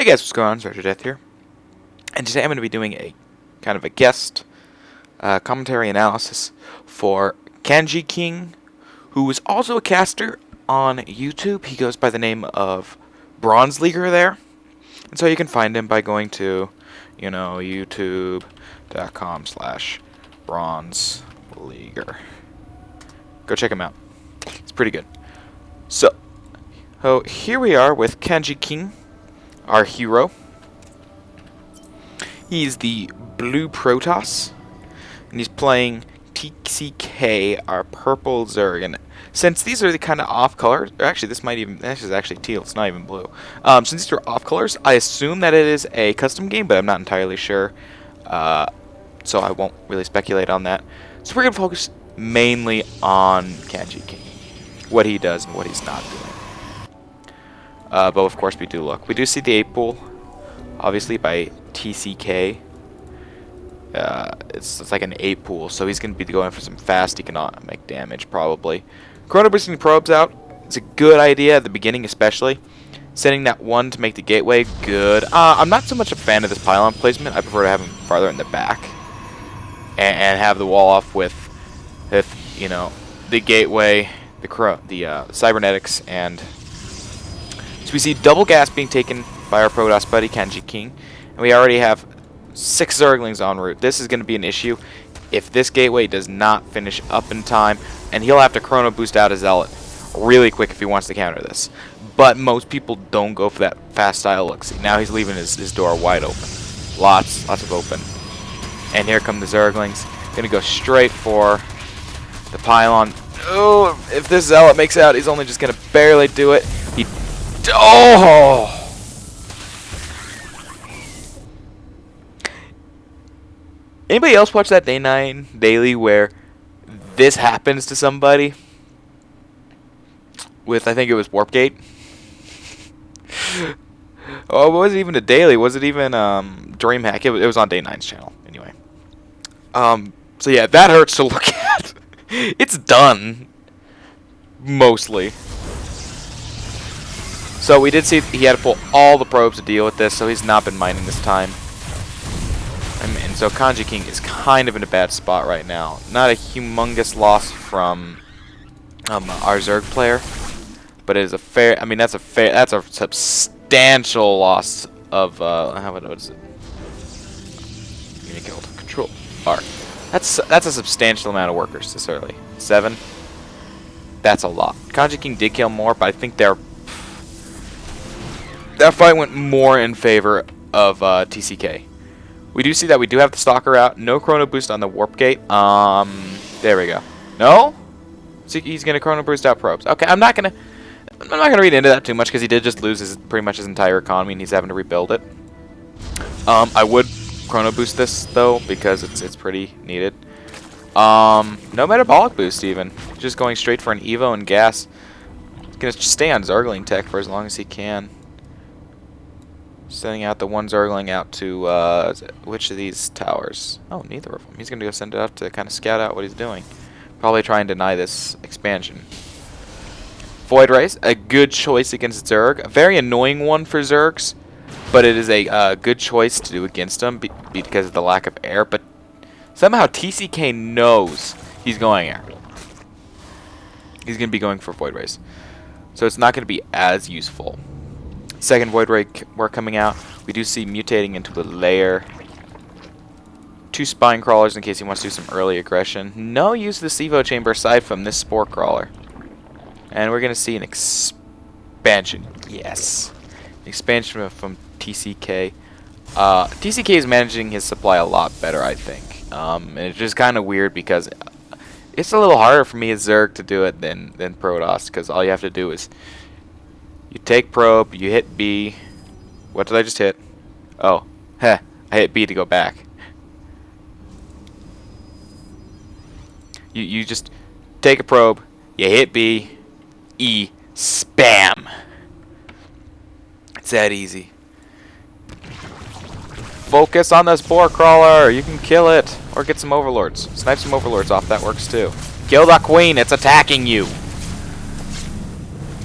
guys, what's going on? Sergeant Death here, and today I'm going to be doing a kind of a guest commentary analysis for Kanji King, who is also a caster on YouTube. He goes by the name of Bronze Leaguer there, and so you can find him by going to, youtube.com/Bronze Leaguer. Go check him out. It's pretty good. So here we are with Kanji King, our hero. He's the blue Protoss, and he's playing TCK, our purple Zerg. And since these are the kind of off colors, actually this is actually teal, it's not even blue. Since these are off colors, I assume that it is a custom game, but I'm not entirely sure. So I won't really speculate on that. So we're going to focus mainly on Kanji King, what he does and what he's not doing. But of course we do see the 8 pool, obviously by TCK. It's like an 8 pool, so he's going to be going for some fast economic damage probably. Chrono boosting probes out, it's a good idea at the beginning especially. Sending that one to make the gateway, good. I'm not so much a fan of this pylon placement. I prefer to have him farther in the back and have the wall off with the gateway, the cybernetics, and so we see double gas being taken by our Protoss buddy Kanji King, and we already have 6 Zerglings en route. This is going to be an issue if this gateway does not finish up in time, and he'll have to chrono boost out his Zealot really quick if he wants to counter this. But most people don't go for that fast style look. See, now he's leaving his door wide open. Lots of open. And here come the Zerglings. Gonna go straight for the pylon. Oh, if this Zealot makes out, he's only just gonna barely do it. Oh! Anybody else watch that Day 9 daily where this happens to somebody? With, I think it was Warpgate. Oh, was it even a daily? Was it even DreamHack? It was on Day 9's channel, anyway. So yeah, that hurts to look at. It's done. Mostly. So we did see he had to pull all the probes to deal with this, so he's not been mining this time. And so Kanji King is kind of in a bad spot right now. Not a humongous loss from our Zerg player, but it is a fair. I mean, that's a substantial loss of what is it? Unit killed. Control R. That's a substantial amount of workers this early. 7. That's a lot. Kanji King did kill more, but I think that fight went more in favor of TCK. We do see that we do have the Stalker out. No chrono boost on the Warp Gate. There we go. No? So he's gonna chrono boost out probes. Okay, I'm not gonna read into that too much because he did just lose pretty much his entire economy and he's having to rebuild it. I would chrono boost this though because it's pretty needed. No metabolic boost even. Just going straight for an Evo and gas. He's gonna stay on Zergling tech for as long as he can. Sending out the one Zergling out to which of these towers? Oh, neither of them. He's gonna go send it up to kind of scout out what he's doing. Probably try and deny this expansion. Void Race, a good choice against Zerg. A very annoying one for Zergs, but it is a good choice to do against them because of the lack of air. But somehow TCK knows he's going air. He's going to be going for Void Race. So it's not going to be as useful. Second Void Ray we're coming out. We do see mutating into a layer. 2 Spine Crawlers in case he wants to do some early aggression. No use of the Evo Chamber aside from this Spore Crawler. And we're going to see an expansion. Yes. Expansion from TCK. TCK is managing his supply a lot better, I think. And it's just kind of weird because it's a little harder for me as Zerg to do it than Protoss. Because all you have to do is you take probe, you hit B. What did I just hit? Oh, heh. I hit B to go back. You just take a probe, you hit B, E, spam. It's that easy. Focus on the Spore Crawler. You can kill it. Or get some Overlords. Snipe some Overlords off. That works too. Kill the Queen. It's attacking you.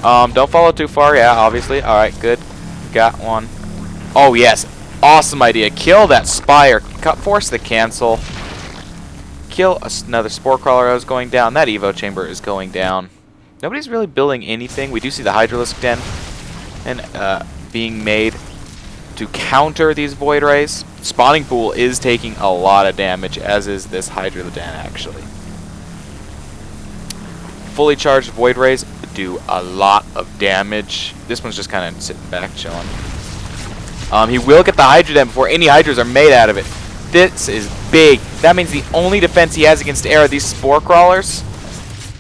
Don't follow too far. Yeah, obviously. Alright, good. Got one. Oh, yes. Awesome idea. Kill that Spire. Force the cancel. Kill another Spore Crawler that was going down. That Evo Chamber is going down. Nobody's really building anything. We do see the Hydralisk Den and being made to counter these Void Rays. Spawning Pool is taking a lot of damage, as is this Hydra Den, actually. Fully charged Void Rays do a lot of damage. This one's just kind of sitting back, chilling. He will get the Hydra Den before any Hydras are made out of it. This is big. That means the only defense he has against air are these Spore Crawlers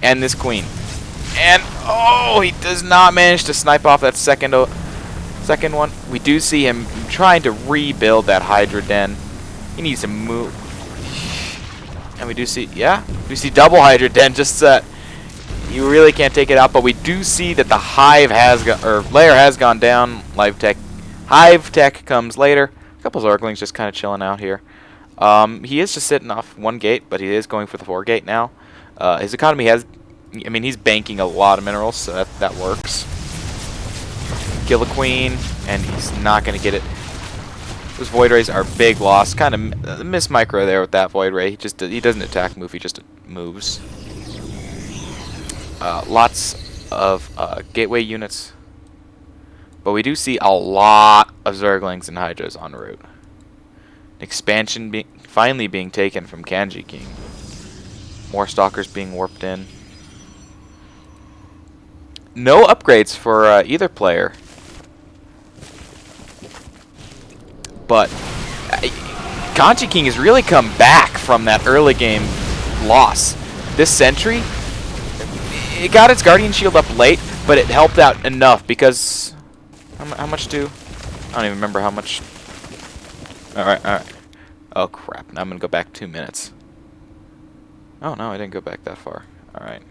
and this Queen. And, oh, he does not manage to snipe off that second one. We do see him trying to rebuild that Hydra Den. He needs to move. And we do see, yeah, we see double Hydra Den. Just you really can't take it out. But we do see that the Hive has layer has gone down. Hive Tech comes later. A couple Zerglings just kind of chilling out here. He is just sitting off one gate, but he is going for the 4 gate now. His economy has, I mean, he's banking a lot of minerals, so that works. Kill a Queen, and he's not going to get it. Those Void Rays are big loss. Kind of miss micro there with that Void Ray. He doesn't attack move, he just moves. Lots of gateway units. But we do see a lot of Zerglings and Hydras en route. Expansion finally being taken from Kanji King. More Stalkers being warped in. No upgrades for either player. But Kanji King has really come back from that early game loss. This Sentry, it got its Guardian Shield up late, but it helped out enough because... How much do... I don't even remember how much... Alright. Oh, crap. Now I'm going to go back 2 minutes. Oh, no, I didn't go back that far. Alright.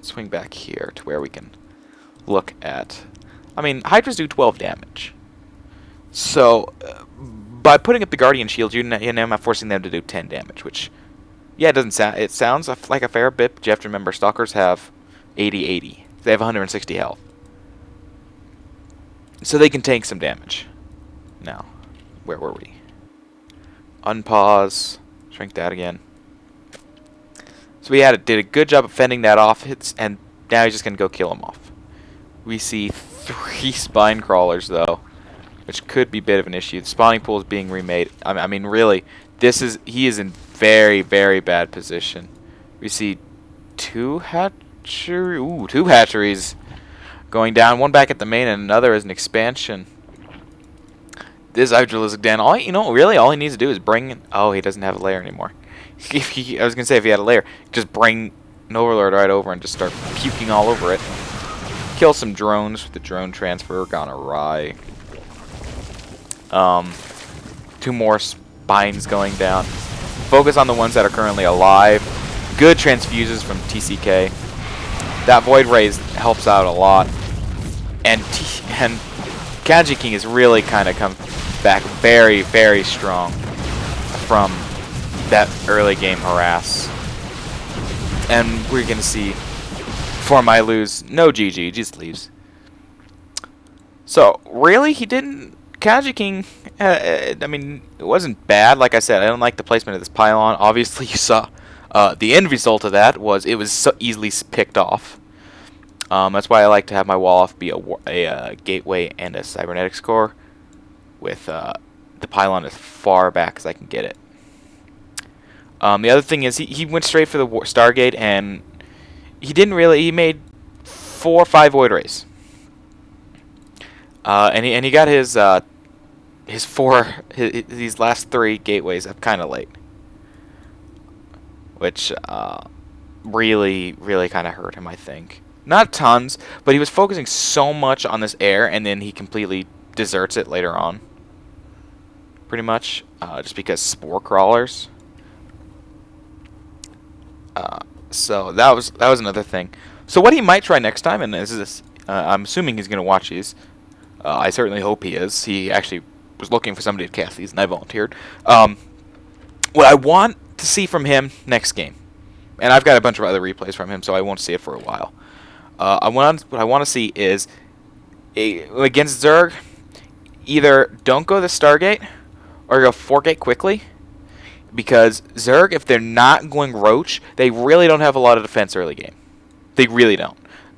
Swing back here to where we can look at... I mean, Hydras do 12 damage. So, by putting up the Guardian Shield, you're not forcing them to do 10 damage, which... Yeah, it doesn't sound... It sounds like a fair bit, but you have to remember, Stalkers have 80-80. They have 160 health. So they can tank some damage. Now, where were we? Unpause. Shrink that again. So we did a good job of fending that off, and now he's just going to go kill him off. We see 3 Spine Crawlers, though, which could be a bit of an issue. The spawning pool is being remade. I mean, really, he is in very, very bad position. We see 2 hatcheries going down, one back at the main and another as an expansion. This Hydralisk Den, all he needs to do is bring in... Oh, he doesn't have a layer anymore. I was going to say if he had a layer, just bring an Overlord right over and just start puking all over it. Kill some drones with the drone transfer gone awry. 2 more spines going down. Focus on the ones that are currently alive. Good transfuses from TCK. That Void Rays helps out a lot. And Kanji King has really kind of come back very, very strong from that early game harass. And we're going to see Formai lose. No GG, just leaves. So, really, Kanji King, I mean, it wasn't bad. Like I said, I don't like the placement of this pylon. Obviously, you saw the end result of that was it was so easily picked off. That's why I like to have my wall off be a gateway and a cybernetics core with the pylon as far back as I can get it. The other thing is he went straight for the Stargate, and he made 4 or 5 Void Rays. And he got his these last 3 gateways up kind of late, which really kind of hurt him, I think. Not tons, but he was focusing so much on this air, and then he completely deserts it later on. Pretty much, just because Spore Crawlers. So that was another thing. So what he might try next time, and this is I'm assuming he's going to watch these. I certainly hope he is. He actually was looking for somebody to cast these, and I volunteered. What I want to see from him next game, and I've got a bunch of other replays from him, so I won't see it for a while. What I want to see is against Zerg. either don't go the Stargate or go 4-gate quickly. Because Zerg, if they're not going Roach, they really don't have a lot of defense early game. They really don't.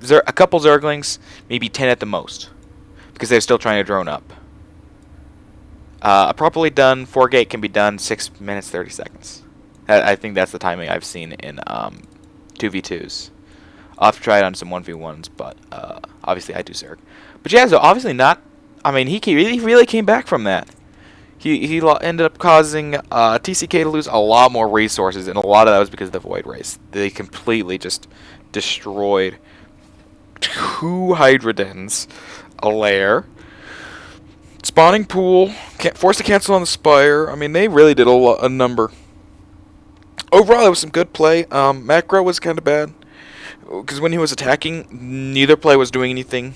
A couple Zerglings, maybe 10 at the most. Because they're still trying to drone up. A properly done 4-gate can be done 6 minutes 30 seconds. I think that's the timing I've seen in 2v2s. I'll have to try it on some 1v1s, but obviously I do Zerg. But yeah, so obviously not. I mean, he really came back from that. He ended up causing TCK to lose a lot more resources, and a lot of that was because of the Void Race. They completely just destroyed 2 Hydra Dens, a lair, spawning pool, forced to cancel on the Spire. I mean, they really did a number. Overall, it was some good play. Macro was kind of bad, because when he was attacking, neither play was doing anything.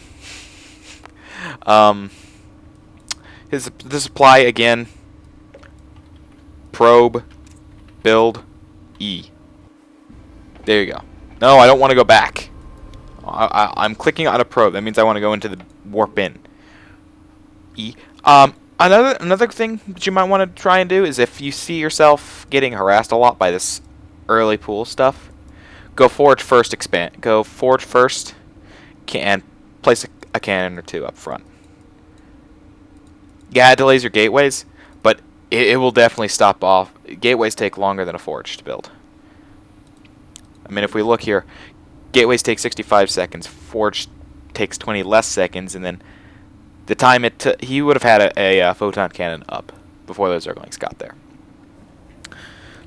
The supply again. Probe, build, E. There you go. No, I don't want to go back. I'm clicking on a probe. That means I want to go into the warp in. E. Another thing that you might want to try and do is if you see yourself getting harassed a lot by this early pool stuff, go forge first. Go forge first, and place a cannon or 2 up front. Yeah, it delays your gateways, but it will definitely stop off. Gateways take longer than a forge to build. I mean, if we look here, gateways take 65 seconds, forge takes 20 less seconds, and then the time it took, he would have had a photon cannon up before those Zerglings got there.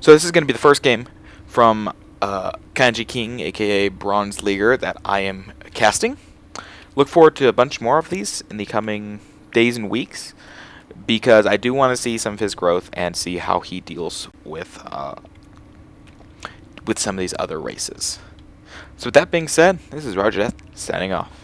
So this is going to be the first game from Kanji King, aka Bronze Leaguer, that I am casting. Look forward to a bunch more of these in the coming days and weeks, because I do want to see some of his growth and see how he deals with some of these other races. So with that being said, this is Roger Death, signing off.